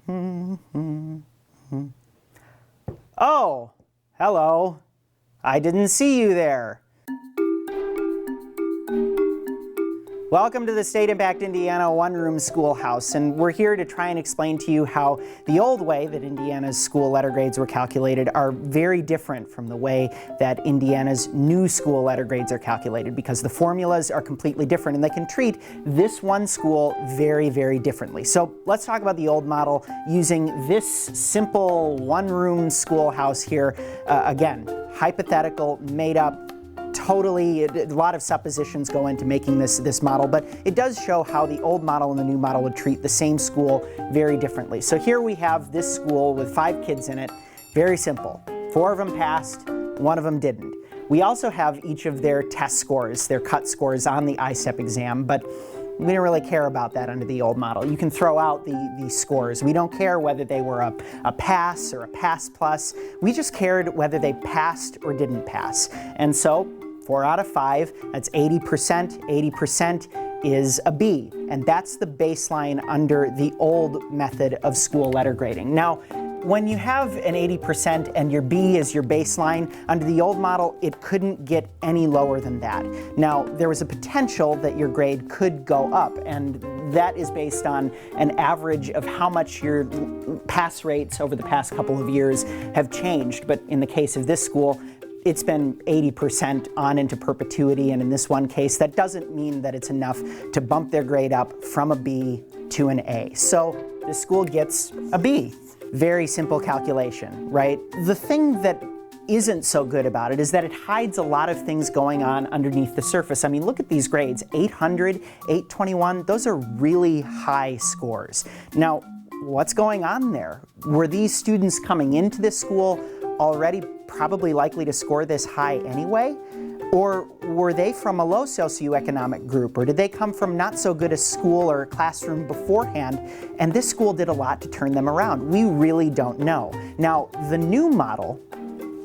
Oh, hello. I didn't see you there. Welcome to the StateImpact Indiana one-room schoolhouse, and we're here to try and explain to you how the old way that Indiana's school letter grades were calculated are very different from the way that Indiana's new school letter grades are calculated, because the formulas are completely different and they can treat this one school very, very differently. So let's talk about the old model using this simple one-room schoolhouse here. Again, hypothetical, made up. Totally, a lot of suppositions go into making this model, but it does show how the old model and the new model would treat the same school very differently. So here we have this school with 5 kids in it. Very simple. 4 of them passed, 1 of them didn't. We also have each of their test scores, their cut scores on the ISTEP exam, but we don't really care about that under the old model. You can throw out the scores. We don't care whether they were a pass or a pass plus. We just cared whether they passed or didn't pass. And so 4 out of 5, that's 80%. 80% is a B, and that's the baseline under the old method of school letter grading. Now, when you have an 80% and your B is your baseline, under the old model, it couldn't get any lower than that. Now, there was a potential that your grade could go up, and that is based on an average of how much your pass rates over the past couple of years have changed. But in the case of this school, it's been 80% on into perpetuity, and in this one case, that doesn't mean that it's enough to bump their grade up from a B to an A. So the school gets a B. Very simple calculation, right? The thing that isn't so good about it is that it hides a lot of things going on underneath the surface. I mean, look at these grades, 800, 821, those are really high scores. Now, what's going on there? Were these students coming into this school already probably likely to score this high anyway? Or were they from a low socioeconomic group? Or did they come from not so good a school or a classroom beforehand, and this school did a lot to turn them around? We really don't know. Now, the new model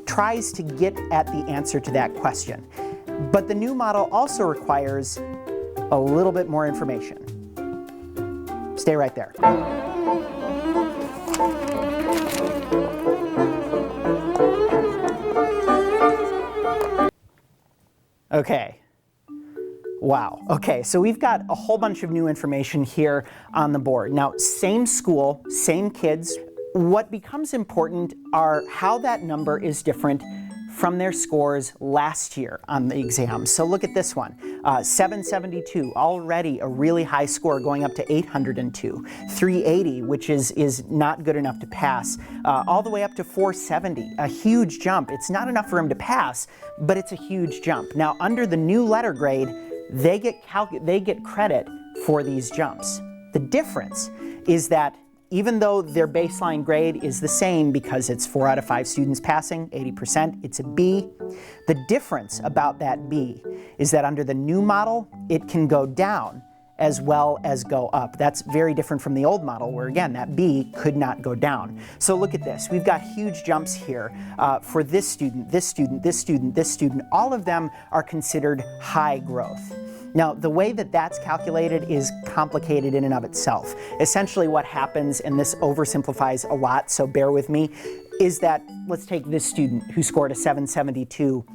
tries to get at the answer to that question, but the new model also requires a little bit more information. Stay right there. Okay. Wow. Okay, so we've got a whole bunch of new information here on the board. Now, same school, same kids. What becomes important are how that number is different from their scores last year on the exam. So look at this one, 772, already a really high score going up to 802, 380, which is not good enough to pass, all the way up to 470, a huge jump. It's not enough for him to pass, but it's a huge jump. Now, under the new letter grade, they get credit for these jumps. The difference is that even though their baseline grade is the same because it's 4 out of 5 students passing, 80%, it's a B. The difference about that B is that under the new model, it can go down as well as go up. That's very different from the old model where, again, that B could not go down. So look at this. We've got huge jumps here for this student, this student, this student, this student. All of them are considered high growth. Now, the way that that's calculated is complicated in and of itself. Essentially what happens, and this oversimplifies a lot, so bear with me, is that, let's take this student who scored a 772.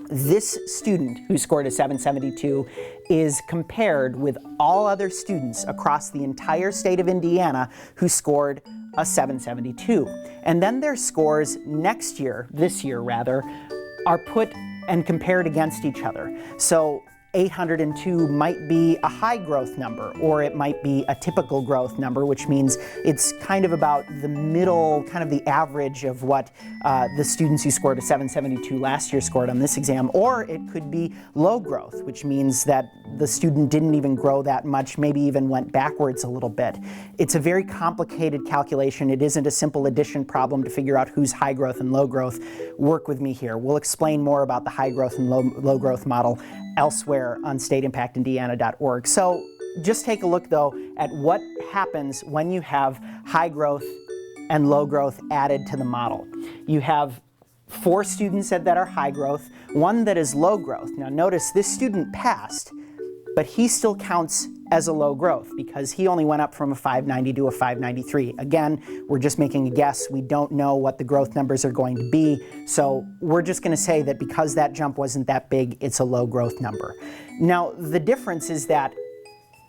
This student who scored a 772 is compared with all other students across the entire state of Indiana who scored a 772. And then their scores next year, this year rather, are put and compared against each other. So 802 might be a high growth number, or it might be a typical growth number, which means it's kind of about the middle, kind of the average of what the students who scored a 772 last year scored on this exam. Or it could be low growth, which means that the student didn't even grow that much, maybe even went backwards a little bit. It's a very complicated calculation. It isn't a simple addition problem to figure out who's high growth and low growth. Work with me here. We'll explain more about the high growth and low growth model elsewhere on StateImpactIndiana.org. So just take a look though at what happens when you have high growth and low growth added to the model. You have 4 students that are high growth, 1 that is low growth. Now notice this student passed, but he still counts as a low growth because he only went up from a 590 to a 593. Again, we're just making a guess. We don't know what the growth numbers are going to be, so we're just going to say that because that jump wasn't that big, it's a low growth number. Now, the difference is that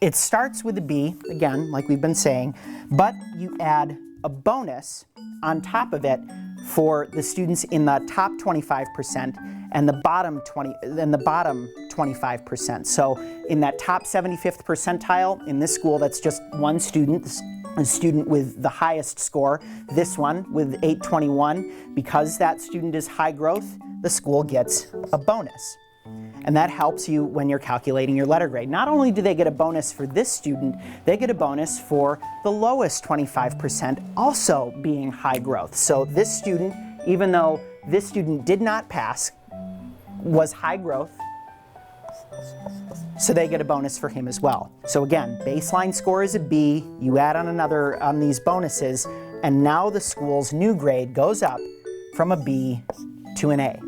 it starts with a B, again, like we've been saying, but you add a bonus on top of it for the students in the top 25% and the bottom 25%. So in that top 75th percentile in this school, that's just one student, a student with the highest score. This one with 821, because that student is high growth, the school gets a bonus. And that helps you when you're calculating your letter grade. Not only do they get a bonus for this student, they get a bonus for the lowest 25% also being high growth. So this student, even though this student did not pass, was high growth, so they get a bonus for him as well. So again, baseline score is a B, you add on another on these bonuses, and now the school's new grade goes up from a B to an A.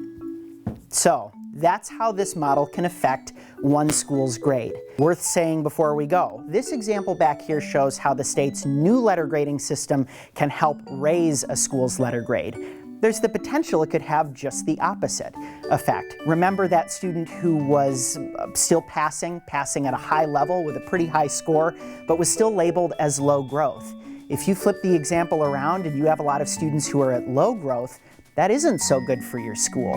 So that's how this model can affect one school's grade. Worth saying before we go, this example back here shows how the state's new letter grading system can help raise a school's letter grade. There's the potential it could have just the opposite effect. Remember that student who was still passing at a high level with a pretty high score, but was still labeled as low growth. If you flip the example around and you have a lot of students who are at low growth, that isn't so good for your school.